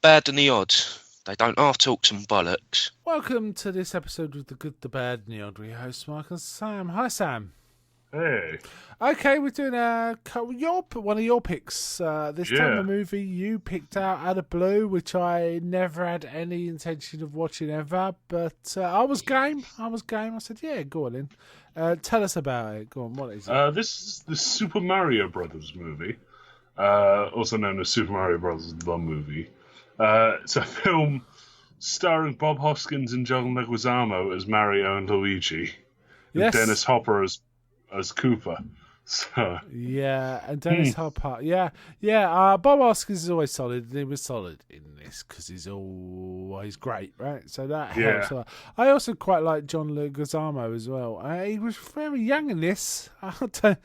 bad, and the odd. They don't half talk some bollocks. Welcome to this episode with the good, the bad, and the odd. We host Mark and Sam. Hi, Sam. Hey. Okay, we're doing one of your picks. This time a movie you picked out of blue, which I never had any intention of watching ever, but I was game. I said, yeah, go on in. Tell us about it. Go on, what is it? This is the Super Mario Brothers movie, also known as Super Mario Brothers the Movie. It's a film starring Bob Hoskins and John Leguizamo as Mario and Luigi, and Dennis Hopper as Koopa. So yeah, and Dennis Hopper, Bob Hoskins is always solid, and he was solid in this because he's always great, right? So that helps a lot. I also quite like John Leguizamo as well. He was very young in this. He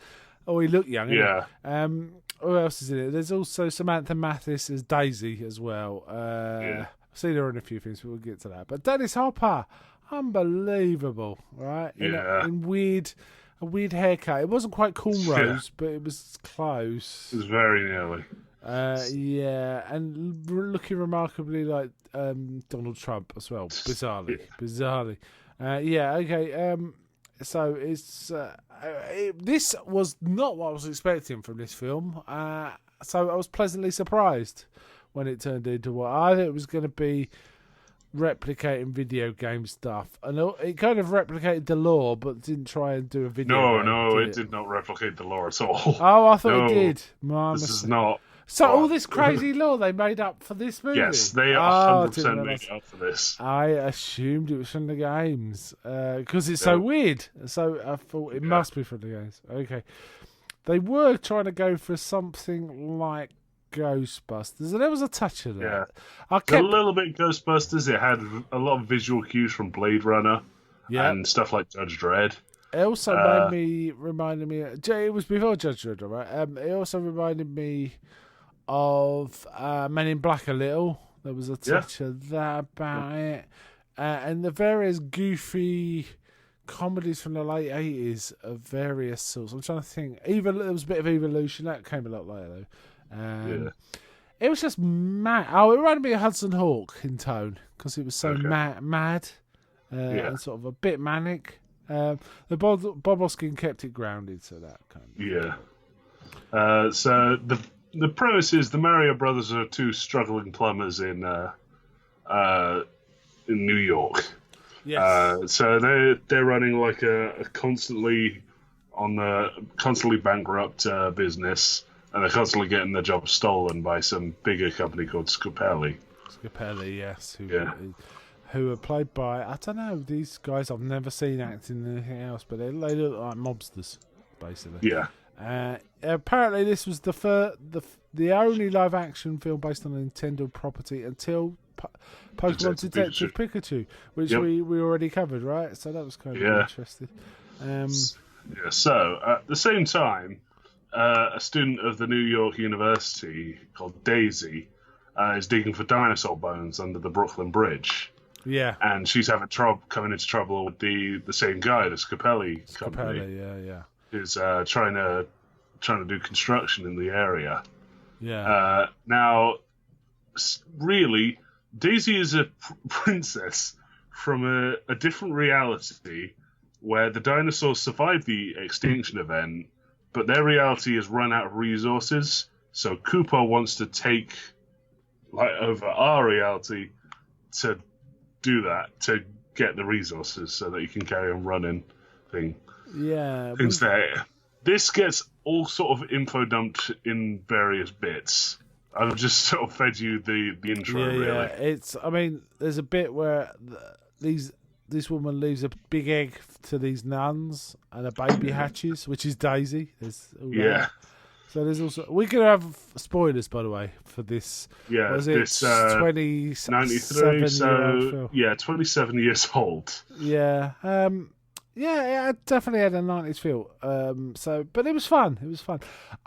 looked young. Yeah. Who else is in it? There's also Samantha Mathis as Daisy as well. I've seen her in a few things, but we'll get to that. But Dennis Hopper, unbelievable, right? In a weird haircut. It wasn't quite cornrows, but it was close. It was very nearly. And looking remarkably like Donald Trump as well. Bizarrely. So it's this was not what I was expecting from this film. So I was pleasantly surprised when it turned into what I thought it was going to be. Replicating video game stuff, and it kind of replicated the lore, but didn't try and do a video. No, it did not replicate the lore at all. Oh, I thought it did. This is not. So all this crazy lore they made up for this movie. Yes, they 100% made up for this. I assumed it was from the games because it's so weird. So I thought it must be from the games. Okay, they were trying to go for something like Ghostbusters, and there was a touch of that. A little bit Ghostbusters. It had a lot of visual cues from Blade Runner and stuff like Judge Dredd. It also reminded me. It was before Judge Dredd, right? It also reminded me of Men in Black a little. There was a touch of that about it, and the various goofy comedies from the late 80s of various sorts. I'm trying to think. There was a bit of Evolution that came a lot later though. It was just mad. Oh, it reminded me of Hudson Hawk in tone because it was so mad and sort of a bit manic. The Bob Hoskins kept it grounded, so that kind of so the premise is the Mario Brothers are two struggling plumbers in New York. Yes. So they're running like a constantly bankrupt business. And they're constantly getting their job stolen by some bigger company called Scopelli. Scopelli, yes. Who are played by, I don't know, these guys I've never seen acting in anything else, but they look like mobsters, basically. Yeah. Apparently this was the only live-action film based on a Nintendo property until Pokemon Detective Pikachu, which we already covered, right? So that was kind of interesting. So, at the same time, a student of the New York University called Daisy is digging for dinosaur bones under the Brooklyn Bridge. Yeah. And she's having coming into trouble with the same guy, the Scopelli company. Scopelli, who's trying to do construction in the area. Yeah. Now, really, Daisy is a princess from a different reality where the dinosaurs survived the extinction event, but their reality has run out of resources, so Koopa wants to take over our reality to do that, to get the resources so that you can carry on running things there. This gets all sort of info dumped in various bits. I've just sort of fed you the intro, really. There's a bit where this woman leaves a big egg to these nuns, and a baby hatches, which is Daisy. So there's also we're gonna have spoilers, by the way, for this. Yeah, was it 93? So 27 years old. Yeah, it definitely had a 90s feel. But it was fun.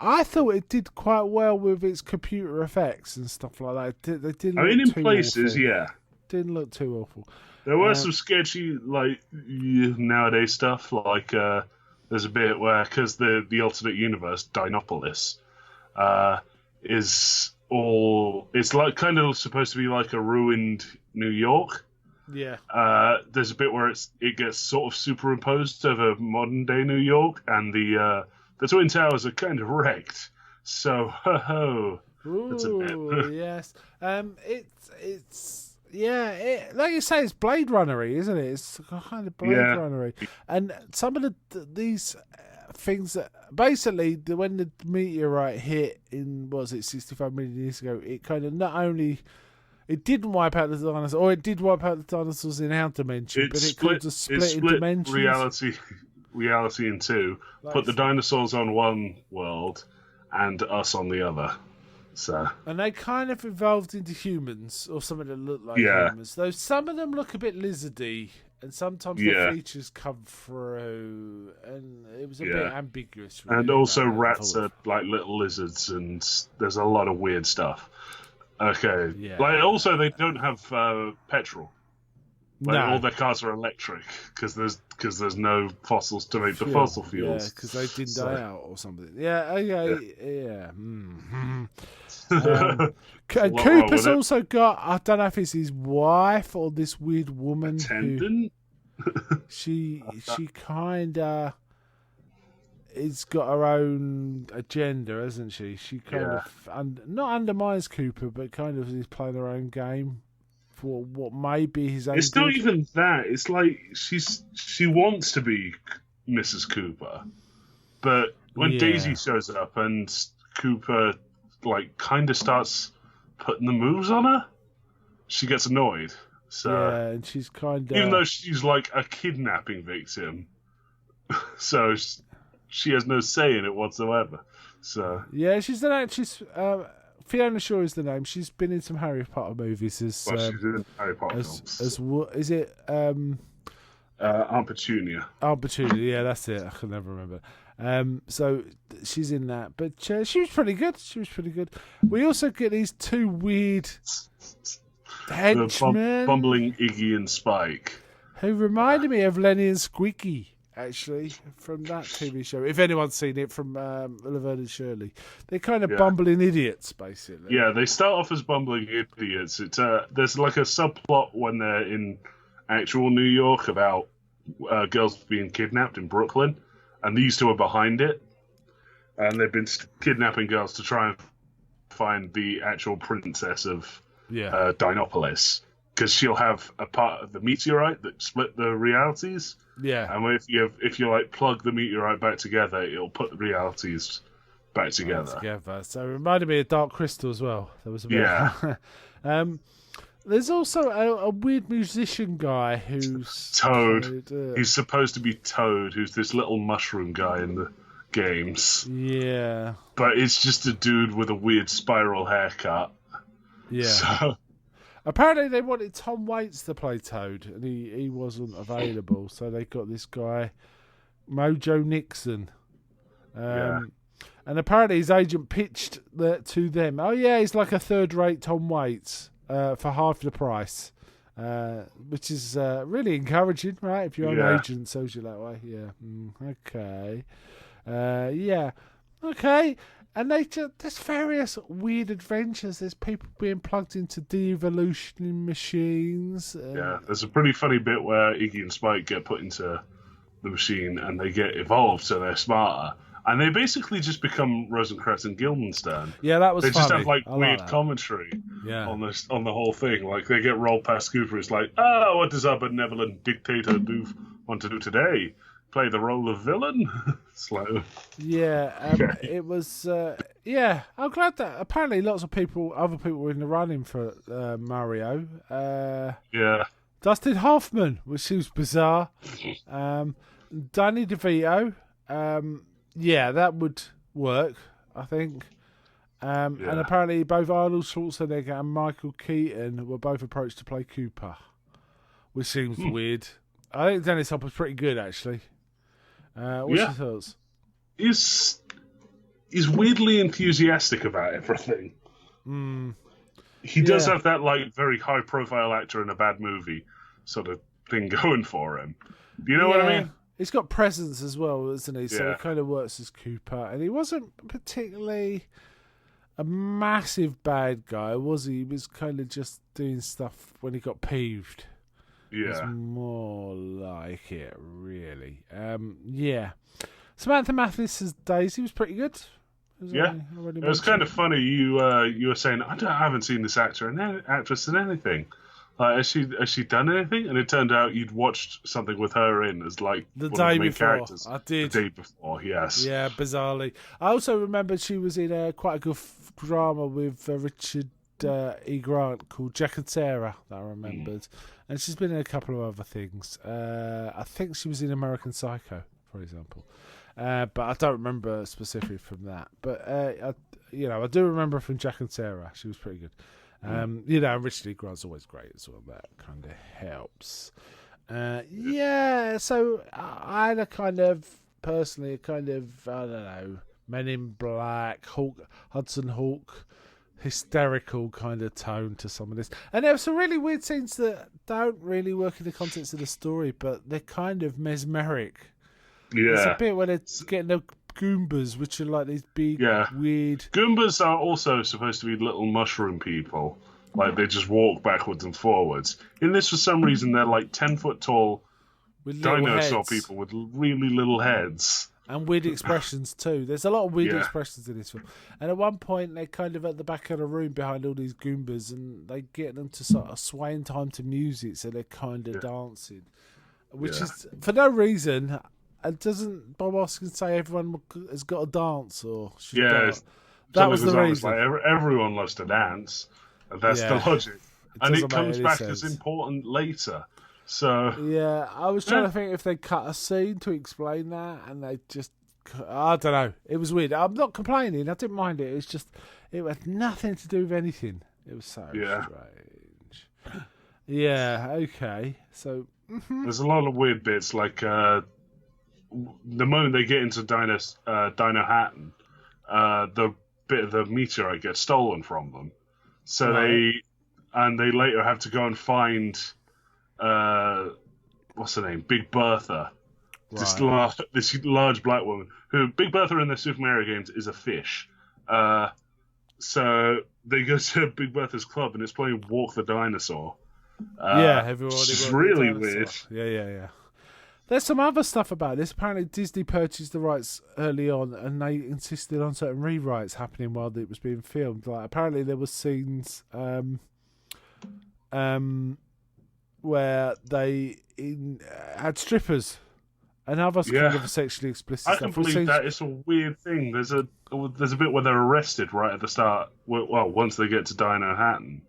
I thought it did quite well with its computer effects and stuff like that. They didn't. In places, awful. Didn't look too awful. There were some sketchy, nowadays stuff, there's a bit where, because the alternate universe, Dinopolis, is or it's like kind of supposed to be like a ruined New York. Yeah. There's a bit where it gets sort of superimposed over modern day New York, and the Twin Towers are kind of wrecked. So, that's a bit. Ooh, yes. It's like you say, it's Blade Runnery, isn't it? It's kind of Blade Runnery, and some of these things that basically when the meteorite hit in 65 million years ago, it kind of not only. It didn't wipe out the dinosaurs, or it did wipe out the dinosaurs in our dimension, but it caused a split in dimensions. Reality in two. Put the dinosaurs on one world and us on the other. So. And they kind of evolved into humans, or something that looked like humans. Though some of them look a bit lizardy, and sometimes the features come through, and it was a bit ambiguous. Really, and also rats are like little lizards, and there's a lot of weird stuff. Okay. Yeah. Like also, they don't have petrol. Like all their cars are electric because there's no fossils to make the fossil fuels. Yeah, because they didn't die out or something. Yeah. Mm-hmm. And Cooper's also got, I don't know if it's his wife or this weird woman attendant. She kind of. It's got her own agenda, hasn't she? She kind of not undermines Cooper, but kind of is playing her own game for what may be his own. It's not even that. It's like she wants to be Mrs. Cooper, but when Daisy shows up and Cooper like kind of starts putting the moves on her, she gets annoyed. So and she's kind of even though she's like a kidnapping victim, so. She has no say in it whatsoever. So she's an actress. Fiona Shaw is the name. She's been in some Harry Potter movies. She's in Harry Potter films. Is it Aunt Petunia? Aunt Petunia, yeah, that's it. I can never remember. So she's in that, but she was pretty good. We also get these two weird henchmen, bumbling Iggy and Spike, who reminded me of Lenny and Squeaky. Actually, from that TV show, if anyone's seen it, from Laverne and Shirley, they're kind of bumbling idiots, basically. Yeah, they start off as bumbling idiots. It's there's like a subplot when they're in actual New York about girls being kidnapped in Brooklyn, and these two are behind it, and they've been kidnapping girls to try and find the actual princess of Dinopolis, because she'll have a part of the meteorite that split the realities. Yeah, and if you like plug the meteorite back together, it'll put the realities back together. So it reminded me of Dark Crystal as well. There was a bit. There's also a weird musician guy who's Toad. He's supposed to be Toad, who's this little mushroom guy in the games. Yeah, but it's just a dude with a weird spiral haircut. Yeah. So. Apparently they wanted Tom Waits to play Toad, and he wasn't available, so they got this guy, Mojo Nixon. And apparently his agent pitched to them, he's like a third-rate Tom Waits for half the price, which is really encouraging, right? If your own agent sells you that way. Okay. Okay. And there's various weird adventures. There's people being plugged into de-evolutioning machines. There's a pretty funny bit where Iggy and Spike get put into the machine and they get evolved, so they're smarter. And they basically just become Rosencrantz and Guildenstern. Yeah, that was funny. They just have like weird commentary on the whole thing. Like they get rolled past Cooper. It's like, what does our benevolent dictator want to do today? Play the role of villain? It's like, it was. I'm glad that apparently other people were in the running for Mario. Dustin Hoffman, which seems bizarre. Danny DeVito. That would work, I think. And apparently both Arnold Schwarzenegger and Michael Keaton were both approached to play Cooper, which seems weird. I think Dennis Hopper's pretty good, actually. What's your thoughts? He's weirdly enthusiastic about everything. He does have that like very high profile actor in a bad movie sort of thing going for him. Do you know what I mean? He's got presence as well, isn't he? So it kind of works as Cooper, and he wasn't particularly a massive bad guy, was he? He was kind of just doing stuff when he got peeved. It's Yeah. more like it, really. Yeah. Samantha Mathis as Daisy was pretty good. Yeah. It was kind of funny. You were saying, I haven't seen this actress in anything. Has she done anything? And it turned out you'd watched something with her in as like the one day of the main before. characters. I did. The day before, yes. Yeah, bizarrely. I also remember she was in quite a good drama with Richard E. Grant called Jack and Sarah that I remembered. And she's been in a couple of other things. I think she was in American Psycho, for example. But I don't remember specifically from that. But I do remember from Jack and Sarah. She was pretty good. Richard E. Grant's always great as well. That kind of helps. So I had a kind of I don't know, Men in Black, Hudson Hawk, hysterical kind of tone to some of this. And there were some really weird scenes that don't really work in the context of the story, but they're kind of mesmeric. Yeah. There's a bit where they're getting the Goombas, which are like these big, weird... Goombas are also supposed to be little mushroom people. Like, they just walk backwards and forwards. In this, for some reason, they're like 10-foot tall dinosaur people with really little heads. And weird expressions, too. There's a lot of weird expressions in this film. And at one point, they're kind of at the back of the room behind all these Goombas, and they get them to sort of sway in time to music, so they're kind of dancing. Which is, for no reason... And doesn't Bob Hoskins say everyone has got to dance or should dance? That was the reason. Like, everyone loves to dance. And that's the logic. And it comes back as important later. So yeah, I was trying to think if they cut a scene to explain that, and they just, I don't know. It was weird. I'm not complaining. I didn't mind it. It's just, it had nothing to do with anything. It was so strange. Yeah. Okay. So there's a lot of weird bits like. The moment they get into Dino Hatton, the bit of the meteorite gets stolen from them. So they later have to go and find what's her name, Big Bertha, this large black woman. Who Big Bertha in the Super Mario games is a fish. So they go to Big Bertha's club and it's playing Walk the Dinosaur. Everyone. It's really weird. Yeah. There's some other stuff about this. Apparently, Disney purchased the rights early on, and they insisted on certain rewrites happening while it was being filmed. Like, apparently, there were scenes where they had strippers and other kind of sexually explicit stuff. I can believe that. It's a weird thing. There's a bit where they're arrested right at the start. Well, once they get to Dino Hatton.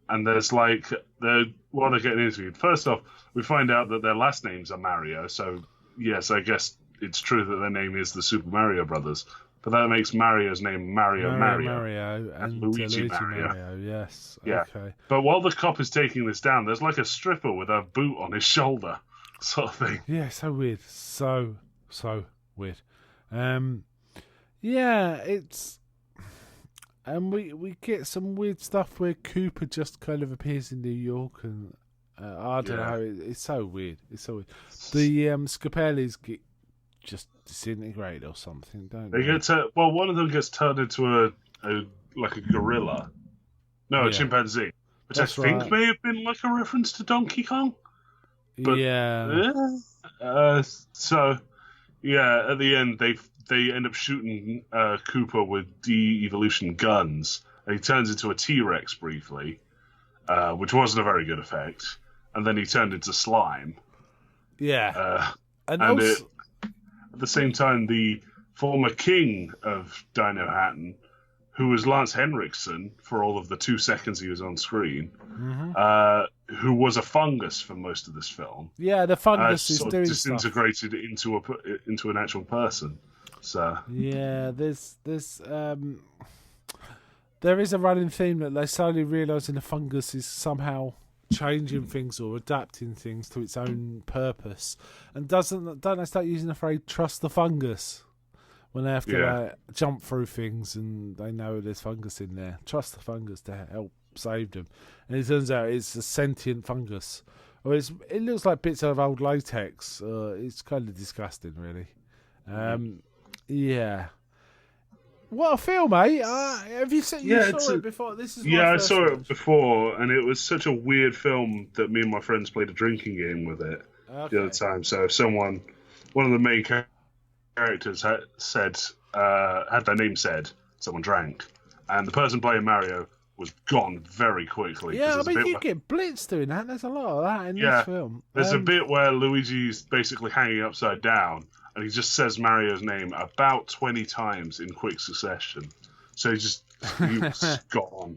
And there's like, while they're getting interviewed, first off, we find out that their last names are Mario. So, yes, I guess it's true that their name is the Super Mario Brothers. But that makes Mario's name Mario and Luigi Mario. Yes. Yeah. Okay. But while the cop is taking this down, there's like a stripper with a boot on his shoulder, sort of thing. Yeah, so weird. So weird. It's... And we get some weird stuff where Cooper just kind of appears in New York, and I don't know. It's so weird. It's so weird. The Scapellis get just disintegrated or something, don't they? One of them gets turned into a gorilla. No, a chimpanzee. Which I think may have been like a reference to Donkey Kong. But, at the end, they end up shooting Cooper with de-evolution guns, and he turns into a T-Rex briefly, which wasn't a very good effect. And then he turned into slime. Yeah. At the same time, the former king of Dino Hatton, who was Lance Henriksen for all of the 2 seconds he was on screen, who was a fungus for most of this film. Yeah, the fungus is doing disintegrated into an actual person. So yeah, there is a running theme that they're slowly realising the fungus is somehow changing things or adapting things to its own purpose. And don't they start using the phrase "trust the fungus" when they have to jump through things and they know there's fungus in there? Trust the fungus to help save them. And it turns out it's a sentient fungus. Or it looks like bits of old latex. It's kind of disgusting, really. Yeah. What a film, eh? Have you seen? You saw it before. This is my I first saw watch. it before, and it was such a weird film that me and my friends played a drinking game with it the other time. So if one of the main characters had their name said, someone drank, and the person playing Mario was gone very quickly. Yeah, I mean, you get blitzed doing that. There's a lot of that in this film. There's a bit where Luigi's basically hanging upside down, and he just says Mario's name about 20 times in quick succession. So he was gone.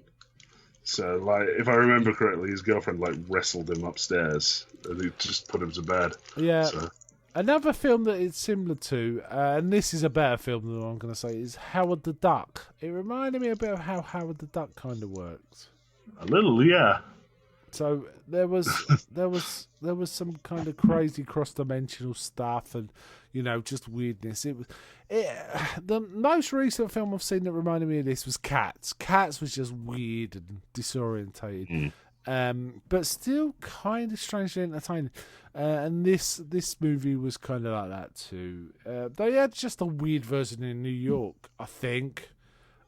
So, like, if I remember correctly, his girlfriend wrestled him upstairs, and he just put him to bed. Yeah. So. Another film that it's similar to, and this is a better film than what I'm going to say, is Howard the Duck. It reminded me a bit of how Howard the Duck kind of works. A little, yeah. So there was some kind of crazy cross-dimensional stuff, and just weirdness. The most recent film I've seen that reminded me of this was Cats. Cats was just weird and disorientated. But still kind of strangely entertaining. And this movie was kind of like that too. They had just a weird version in New York, I think.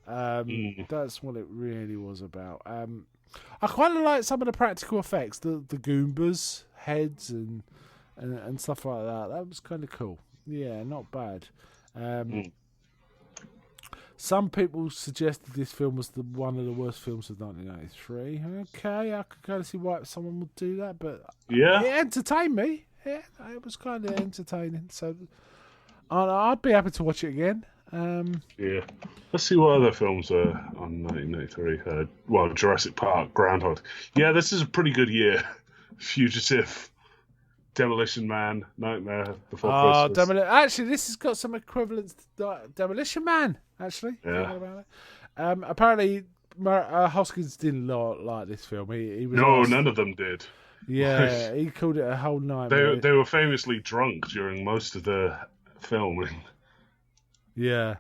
That's what it really was about. I quite like some of the practical effects, the Goombas heads and stuff like that. That was kind of cool. Yeah, not bad. Some people suggested this film was one of the worst films of 1993. Okay, I could kind of see why someone would do that, but it entertained me. Yeah, it was kind of entertaining. So I'd be happy to watch it again. Yeah. Let's see what other films are on 1993. Jurassic Park, Groundhog. Yeah, this is a pretty good year. Fugitive, Demolition Man, Nightmare Before Christmas. Actually, this has got some equivalents to Demolition Man. Actually, yeah. About it. Apparently, Hoskins didn't like this film. He was none of them did. Yeah, he called it a whole nightmare. They were famously drunk during most of the filming. Yeah.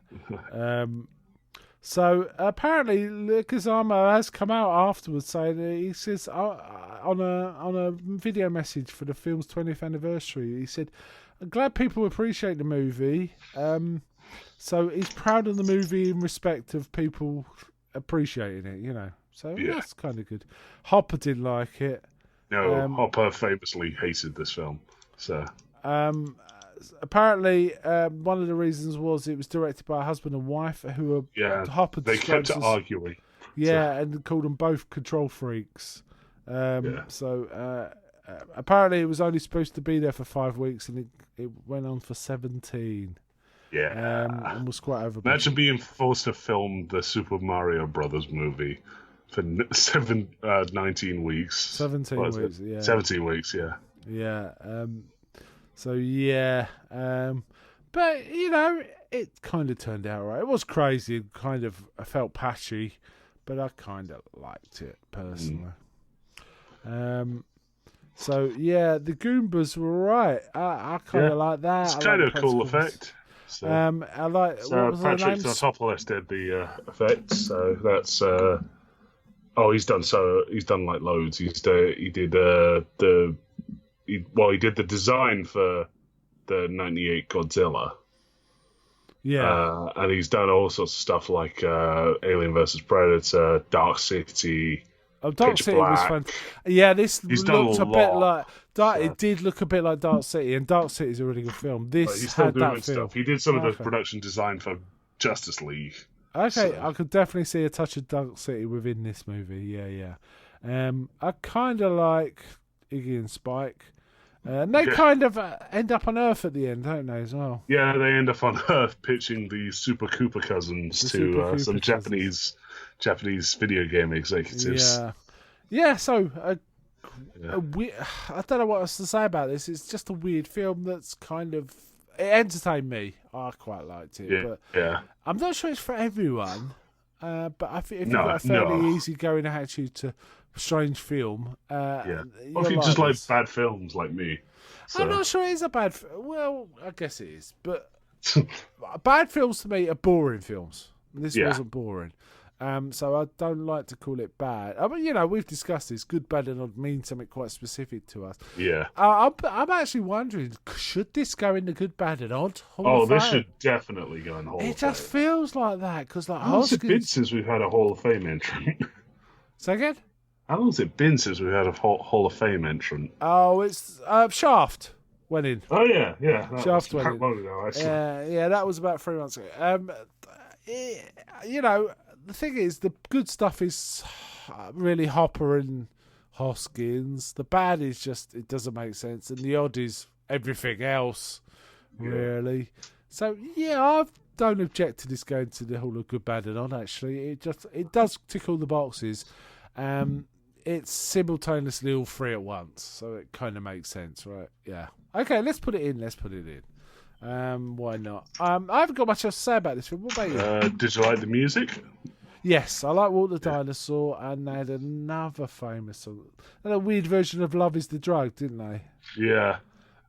So apparently, Leguizamo has come out afterwards saying that he says on a video message for the film's 20th anniversary, he said, "I'm glad people appreciate the movie." So he's proud of the movie in respect of people appreciating it, So that's kind of good. Hopper didn't like it. No, Hopper famously hated this film. So. Apparently, one of the reasons was it was directed by a husband and wife who were Hopper. They kept arguing. Yeah, and called them both control freaks. So apparently, it was only supposed to be there for 5 weeks, and it went on for 17. Yeah, and was quite over. Imagine being forced to film the Super Mario Brothers movie for 19 weeks. 17 weeks. Yeah. 17 weeks. Yeah. Yeah. So yeah, but it kind of turned out right. It was crazy, I felt patchy, but I kind of liked it personally. So yeah, the Goombas were right. I kind of like that. It's kind of a cool effect. So, I like. So what was Patrick Tatopoulos did the effects. So that's. He's done like loads. He did the design for the '98 Godzilla. Yeah, and he's done all sorts of stuff like Alien vs Predator, Dark City. Dark City was fun. Yeah, this looked a bit like It did look a bit like Dark City, and Dark City is a really good film. He's still doing stuff. He did some of the production design for Justice League. Okay, I could definitely see a touch of Dark City within this movie. Yeah. I kind of like Iggy and Spike. And they kind of end up on Earth at the end, don't they, as well? Yeah, they end up on Earth pitching the Super Cooper cousins to some Japanese video game executives. Yeah. So I don't know what else to say about this. It's just a weird film that's it entertained me. I quite liked it. Yeah. I'm not sure it's for everyone. But I think if you've got a fairly easy-going attitude to strange film, if you just like bad films like me. So. I'm not sure it is a bad. Well, I guess it is, but bad films to me are boring films. This wasn't boring. So I don't like to call it bad. I mean, we've discussed this. Good, bad, and odd means something quite specific to us. Yeah. I'm actually wondering, should this go in the good, bad, and odd Hall of this Fame? should definitely go in Hall of Fame. It just feels like that because How long's it been since we've had a Hall of Fame entrant? Say again? How long's it been since we've had a Hall of Fame entrant? Oh, it's Shaft went in. Oh yeah. Shaft went in. Long ago, actually. Yeah, that was about 3 months ago. The thing is, the good stuff is really Hopper and Hoskins. The bad is just, it doesn't make sense. And the odd is everything else, really. So, yeah, I don't object to this going to the Hall of Good, Bad and Odd, actually. It does tick all the boxes. It's simultaneously all three at once. So it kind of makes sense, right? Yeah. Okay, let's put it in. Why not? I haven't got much else to say about this film. What about you? Did you like the music? Yes, I like Walk the Dinosaur, and they had another famous song. They had a weird version of Love is the Drug, didn't they? Yeah.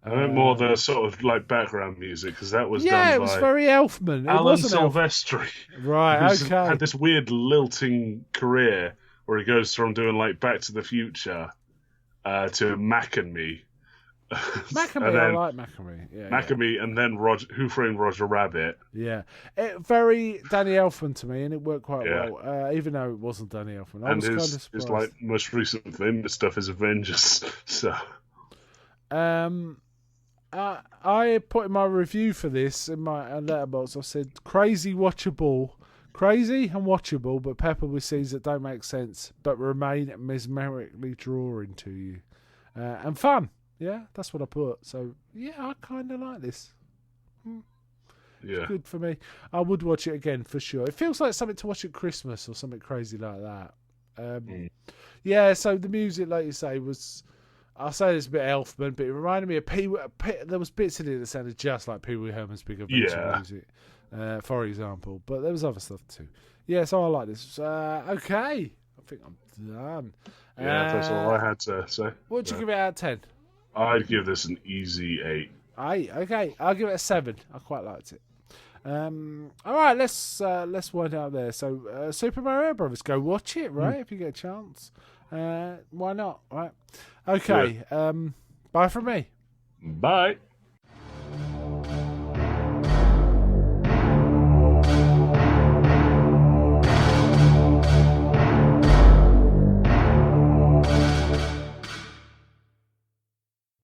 I meant more the sort of like background music, because that was done by... Yeah, it was very Elfman. Alan Silvestri. Right, okay. Had this weird lilting career where he goes from doing like Back to the Future to Mac and Me. I like Mac and Me. Yeah, Mac and Me, and then Who Framed Roger Rabbit. Yeah. Very Danny Elfman to me, and it worked quite well, even though it wasn't Danny Elfman. I was kind of surprised. His like most recent famous stuff is Avengers. So, I put in my review for this in my letterbox. I said crazy and watchable, but peppered with scenes that don't make sense, but remain mesmerically drawing to you, and fun. Yeah, that's what I put. So, yeah, I kind of like this. Yeah. Good for me. I would watch it again for sure. It feels like something to watch at Christmas or something crazy like that. Yeah, so the music, like you say, was... I'll say it's a bit Elfman, but it reminded me of there was bits in it that sounded just like Pee Wee Herman's Big Adventure music, for example. But there was other stuff too. Yeah, so I like this. Okay. I think I'm done. Yeah, that's all I had to say. What'd you give it out of 10? I'd give this an easy 8. 8, okay. I'll give it a 7. I quite liked it. All right, let's wind out there. So, Super Mario Brothers, go watch it, right? If you get a chance. Why not, right? Okay. Bye from me. Bye.